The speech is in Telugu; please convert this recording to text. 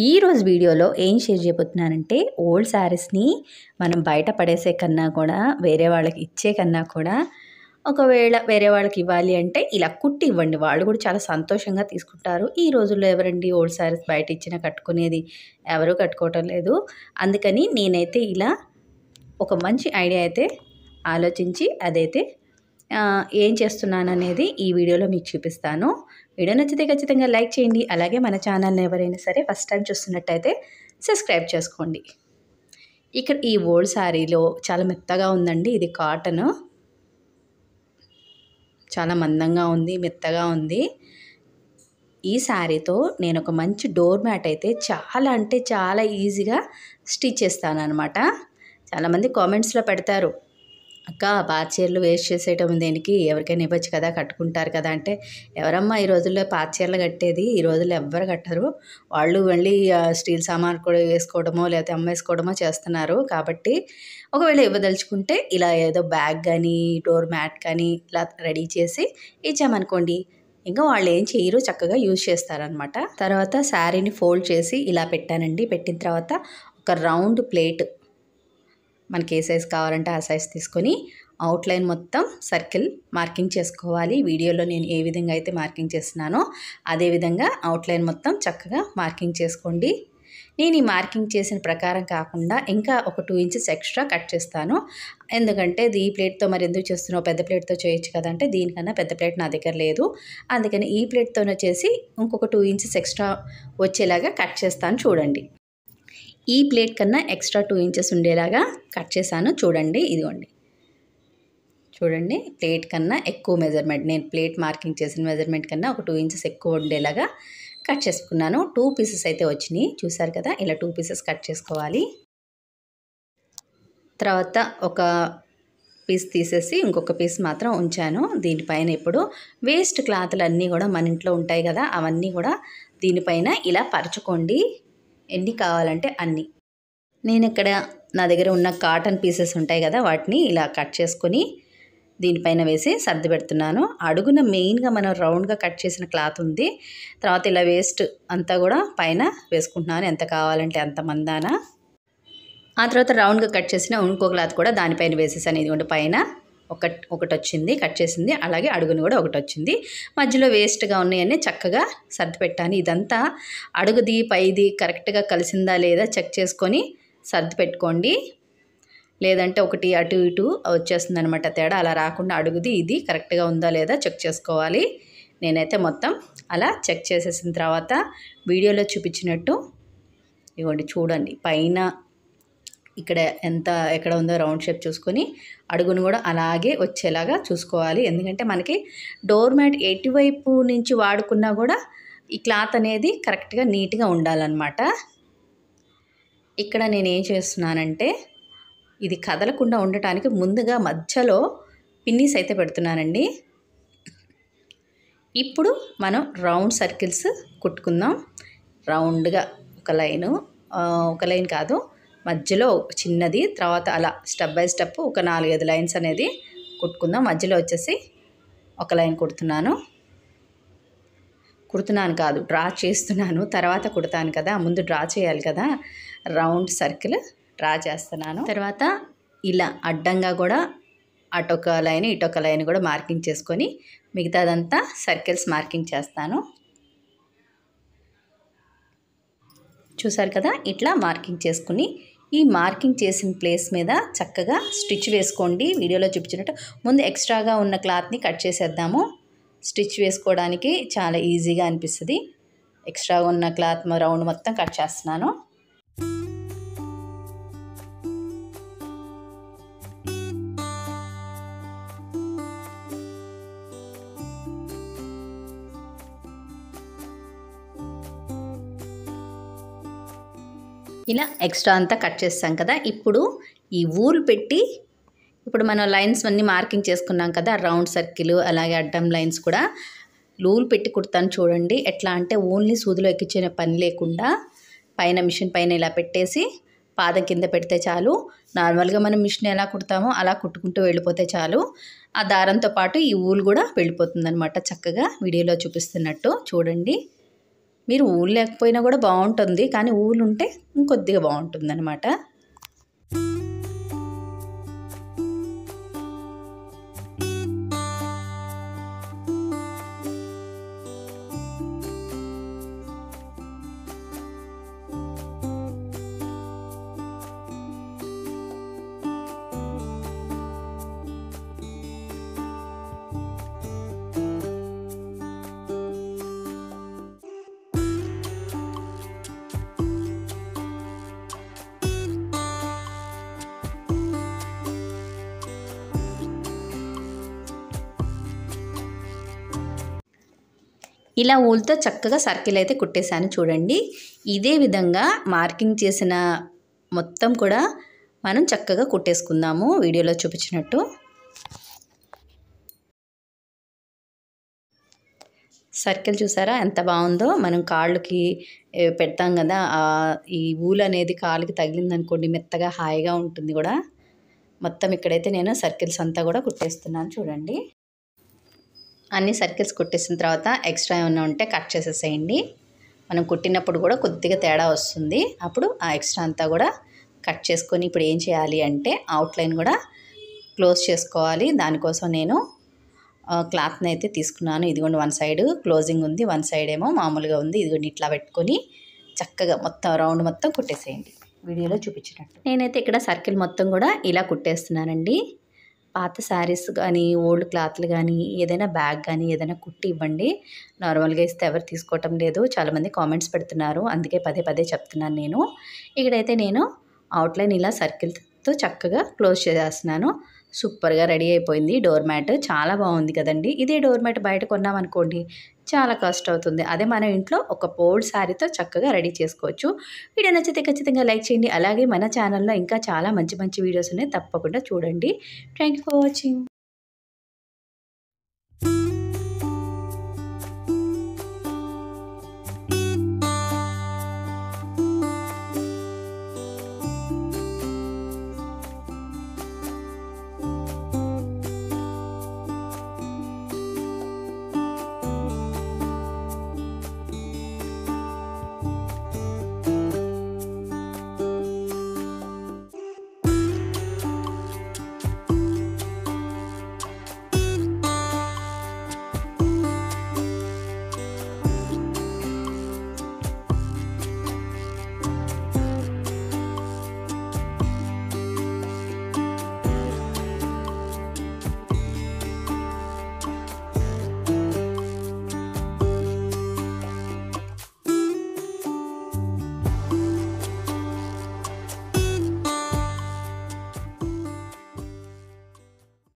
ఈరోజు వీడియోలో ఏం షేర్ చేయబోతున్నానంటే ఓల్డ్ శారీస్ని మనం బయట పడేసే కన్నా కూడా వేరే వాళ్ళకి ఇచ్చే కన్నా కూడా ఒకవేళ వేరే వాళ్ళకి ఇవ్వాలి అంటే ఇలా కుట్టి ఇవ్వండి. వాళ్ళు కూడా చాలా సంతోషంగా తీసుకుంటారు. ఈ రోజుల్లో ఎవరండి ఓల్డ్ శారీస్ బయట ఇచ్చినా కట్టుకునేది? ఎవరు కట్టుకోవటం లేదు. అందుకని నేనైతే ఇలా ఒక మంచి ఐడియా అయితే ఆలోచించి అదైతే ఏం చేస్తున్నాననేది ఈ వీడియోలో మీకు చూపిస్తాను. వీడియో నచ్చితే ఖచ్చితంగా లైక్ చేయండి. అలాగే మన ఛానల్ని ఎవరైనా సరే ఫస్ట్ టైం చూస్తున్నట్టయితే సబ్స్క్రైబ్ చేసుకోండి. ఇక్కడ ఈ ఓల్డ్ శారీలో చాలా మెత్తగా ఉందండి. ఇది కాటన్, చాలా మందంగా ఉంది, మెత్తగా ఉంది. ఈ శారీతో నేను ఒక మంచి డోర్ మ్యాట్ అయితే చాలా అంటే చాలా ఈజీగా స్టిచ్ చేస్తాను అనమాట. చాలామంది కామెంట్స్లో పెడతారు, అక్క పాత చీరలు వేస్ట్ చేసేయటం దేనికి, ఎవరికైనా ఇవ్వచ్చు కదా, కట్టుకుంటారు కదా అంటే, ఎవరమ్మా ఈ రోజుల్లో పాత చీరలు కట్టేది? ఈ రోజుల్లో ఎవ్వరు కట్టరు. వాళ్ళు మళ్ళీ స్టీల్ సామాన్ కూడా వేసుకోవడమో లేకపోతే అమ్మేసుకోవడమో చేస్తున్నారు. కాబట్టి ఒకవేళ ఇవ్వదలుచుకుంటే ఇలా ఏదో బ్యాగ్ కానీ డోర్ మ్యాట్ కానీ ఇలా రెడీ చేసి ఇచ్చామనుకోండి, ఇంకా వాళ్ళు ఏం చేయరు, చక్కగా యూజ్ చేస్తారనమాట. తర్వాత శారీని ఫోల్డ్ చేసి ఇలా పెట్టానండి. పెట్టిన తర్వాత ఒక రౌండ్ ప్లేట్ మనకి ఏ సైజ్ కావాలంటే ఆ సైజ్ తీసుకొని అవుట్లైన్ మొత్తం సర్కిల్ మార్కింగ్ చేసుకోవాలి. వీడియోలో నేను ఏ విధంగా అయితే మార్కింగ్ చేస్తున్నానో అదేవిధంగా అవుట్లైన్ మొత్తం చక్కగా మార్కింగ్ చేసుకోండి. నేను ఈ మార్కింగ్ చేసిన ప్రకారం కాకుండా ఇంకా ఒక 2 ఇంచెస్ ఎక్స్ట్రా కట్ చేస్తాను. ఎందుకంటే ఈ ప్లేట్తో మరి ఎందుకు చేస్తున్నావు, పెద్ద ప్లేట్తో చేయొచ్చు కదా అంటే, దీనికన్నా పెద్ద ప్లేట్ నా దగ్గర లేదు. అందుకని ఈ ప్లేట్తోనే చేసి ఇంకొక 2 ఇంచెస్ ఎక్స్ట్రా వచ్చేలాగా కట్ చేస్తాను. చూడండి, ఈ ప్లేట్ కన్నా ఎక్స్ట్రా 2 ఇంచెస్ ఉండేలాగా కట్ చేశాను. చూడండి, ఇదిగోండి, చూడండి, ప్లేట్ కన్నా ఎక్కువ మెజర్మెంట్, నేను ప్లేట్ మార్కింగ్ చేసిన మెజర్మెంట్ కన్నా ఒక 2 ఇంచెస్ ఎక్కువ ఉండేలాగా కట్ చేసుకున్నాను. 2 పీసెస్ అయితే వచ్చినాయి, చూసారు కదా. ఇలా 2 పీసెస్ కట్ చేసుకోవాలి. తర్వాత ఒక పీస్ తీసేసి ఇంకొక పీస్ మాత్రం ఉంచాను. దీనిపైన ఇప్పుడు వేస్ట్ క్లాత్లు అన్నీ కూడా మన ఇంట్లో ఉంటాయి కదా, అవన్నీ కూడా దీనిపైన ఇలా పరచుకోండి, ఎన్ని కావాలంటే అన్ని. నేను ఇక్కడ నా దగ్గర ఉన్న కాటన్ పీసెస్ ఉంటాయి కదా, వాటిని ఇలా కట్ చేసుకొని దీనిపైన వేసి సర్ది పెడుతున్నాను. అడుగున మెయిన్గా మనం రౌండ్గా కట్ చేసిన క్లాత్ ఉంది. తర్వాత ఇలా వేస్ట్ అంతా కూడా పైన వేసుకుంటున్నాను, ఎంత కావాలంటే అంత మందాన. ఆ తర్వాత రౌండ్గా కట్ చేసిన ఇంకో క్లాత్ కూడా దానిపైన వేసేసాను. ఇదిగోండి, పైన ఒకటి వచ్చింది కట్ చేసింది, అలాగే అడుగుని కూడా ఒకటి వచ్చింది. మధ్యలో వేస్ట్గా ఉన్నాయన్నీ చక్కగా సర్ది పెట్టాను. ఇదంతా అడుగుది పైది కరెక్ట్గా కలిసిందా లేదా చెక్ చేసుకొని సర్ది పెట్టుకోండి. లేదంటే ఒకటి అటు ఇటు వచ్చేస్తుంది అనమాట తేడా. అలా రాకుండా అడుగుది ఇది కరెక్ట్గా ఉందా లేదా చెక్ చేసుకోవాలి. నేనైతే మొత్తం అలా చెక్ చేసేసిన తర్వాత వీడియోలో చూపించినట్టు ఇవ్వండి, చూడండి, పైన ఇక్కడ ఎక్కడ ఉందో రౌండ్ షేప్ చూసుకొని అడుగును కూడా అలాగే వచ్చేలాగా చూసుకోవాలి. ఎందుకంటే మనకి డోర్ మ్యాట్ ఎటువైపు నుంచి వాడుకున్నా కూడా ఈ క్లాత్ అనేది కరెక్ట్గా నీట్గా ఉండాలన్నమాట. ఇక్కడ నేను ఏం చేస్తున్నానంటే, ఇది కదలకుండా ఉండటానికి ముందుగా మధ్యలో పిన్నీస్ అయితే పెడుతున్నానండి. ఇప్పుడు మనం రౌండ్ సర్కిల్స్ కుట్టుకుందాం. రౌండ్గా ఒక లైన్ కాదు, మధ్యలో చిన్నది, తర్వాత అలా స్టెప్ బై స్టెప్ ఒక 4-5 లైన్స్ అనేది కుట్టుకుందాం. మధ్యలో వచ్చేసి ఒక లైన్ కుడుతున్నాను కాదు, డ్రా చేస్తున్నాను. తర్వాత కుడతాను కదా, ముందు డ్రా చేయాలి కదా. రౌండ్ సర్కిల్ డ్రా చేస్తున్నాను. తర్వాత ఇలా అడ్డంగా కూడా అటొక లైన్ ఇటొక లైన్ కూడా మార్కింగ్ చేసుకొని మిగతాదంతా సర్కిల్స్ మార్కింగ్ చేస్తాను. చూసారు కదా, ఇట్లా మార్కింగ్ చేసుకుని ఈ మార్కింగ్ చేసిన ప్లేస్ మీద చక్కగా స్టిచ్ వేసుకోండి. వీడియోలో చూపించినట్టు ముందు ఎక్స్ట్రాగా ఉన్న క్లాత్ని కట్ చేసేద్దాము. స్టిచ్ వేసుకోవడానికి చాలా ఈజీగా అనిపిస్తుంది. ఎక్స్ట్రాగా ఉన్న క్లాత్ రౌండ్ మొత్తం కట్ చేస్తున్నాను. ఇలా ఎక్స్ట్రా అంతా కట్ చేస్తాం కదా. ఇప్పుడు ఈ ఊలు పెట్టి ఇప్పుడు మనం లైన్స్ అన్నీ మార్కింగ్ చేసుకున్నాం కదా, రౌండ్ సర్కిల్ అలాగే అడ్డం లైన్స్ కూడా ఊలు పెట్టి కుడతాను. చూడండి, ఎట్లా అంటే ఓన్లీ సూదిలో ఎక్కించిన పని లేకుండా పైన మిషన్ పైన ఇలా పెట్టేసి పాదం కింద పెడితే చాలు. నార్మల్గా మనం మిషన్ ఎలా కుడతామో అలా కుట్టుకుంటూ వెళ్ళిపోతే చాలు. ఆ దారంతో పాటు ఈ ఊలు కూడా వెళ్ళిపోతుంది అనమాట, చక్కగా వీడియోలో చూపిస్తున్నట్టు. చూడండి, మీరు ఊలు లేకపోయినా కూడా బాగుంటుంది, కానీ ఊలు ఉంటే ఇంకొద్దిగా బాగుంటుంది అనమాట. ఇలా ఊలుతో చక్కగా సర్కిల్ అయితే కుట్టేశాను చూడండి. ఇదే విధంగా మార్కింగ్ చేసిన మొత్తం కూడా మనం చక్కగా కుట్టేసుకుందాము వీడియోలో చూపించినట్టు. సర్కిల్ చూసారా ఎంత బాగుందో. మనం కాళ్ళకి పెడతాం కదా, ఈ ఊలు అనేది కాళ్ళకి తగిలిందనుకోండి మెత్తగా హాయిగా ఉంటుంది కూడా. మొత్తం ఇక్కడైతే నేను సర్కిల్స్ అంతా కూడా కుట్టేస్తున్నాను చూడండి. అన్ని సర్కిల్స్ కుట్టేసిన తర్వాత ఎక్స్ట్రా ఏమైనా ఉంటే కట్ చేసేసేయండి. మనం కుట్టినప్పుడు కూడా కొద్దిగా తేడా వస్తుంది, అప్పుడు ఆ ఎక్స్ట్రా అంతా కూడా కట్ చేసుకొని ఇప్పుడు ఏం చేయాలి అంటే అవుట్లైన్ కూడా క్లోజ్ చేసుకోవాలి. దానికోసం నేను క్లాత్ని అయితే తీసుకున్నాను. ఇదిగోండి వన్ సైడ్ క్లోజింగ్ ఉంది, వన్ సైడ్ ఏమో మామూలుగా ఉంది. ఇదిగోండి ఇట్లా పెట్టుకొని చక్కగా మొత్తం రౌండ్ మొత్తం కుట్టేసేయండి వీడియోలో చూపించినట్టు. నేనైతే ఇక్కడ సర్కిల్ మొత్తం కూడా ఇలా కుట్టేస్తున్నానండి. పాత శారీస్ కానీ ఓల్డ్ క్లాత్లు కానీ ఏదైనా బ్యాగ్ కానీ ఏదైనా కుట్టి ఇవ్వండి. నార్మల్గా ఇస్తే ఎవరు తీసుకోవటం లేదు, చాలామంది కామెంట్స్ పెడుతున్నారు, అందుకే పదే పదే చెప్తున్నాను నేను. ఇక్కడైతే నేను అవుట్లైన్ ఇలా సర్కిల్తో చక్కగా క్లోజ్ చేసేస్తున్నాను. సూపర్గా రెడీ అయిపోయింది డోర్ మ్యాట్. చాలా బాగుంది కదండి. ఇదే డోర్ మ్యాట్ బయట కొన్నామనుకోండి చాలా కాస్ట్ అవుతుంది. అదే మన ఇంట్లో ఒక ఓల్డ్ శారీతో చక్కగా రెడీ చేసుకోవచ్చు. వీడియో నచ్చితే ఖచ్చితంగా లైక్ చేయండి. అలాగే మన ఛానల్లో ఇంకా చాలా మంచి మంచి వీడియోస్ ఉన్నాయి, తప్పకుండా చూడండి. Thank you for watching.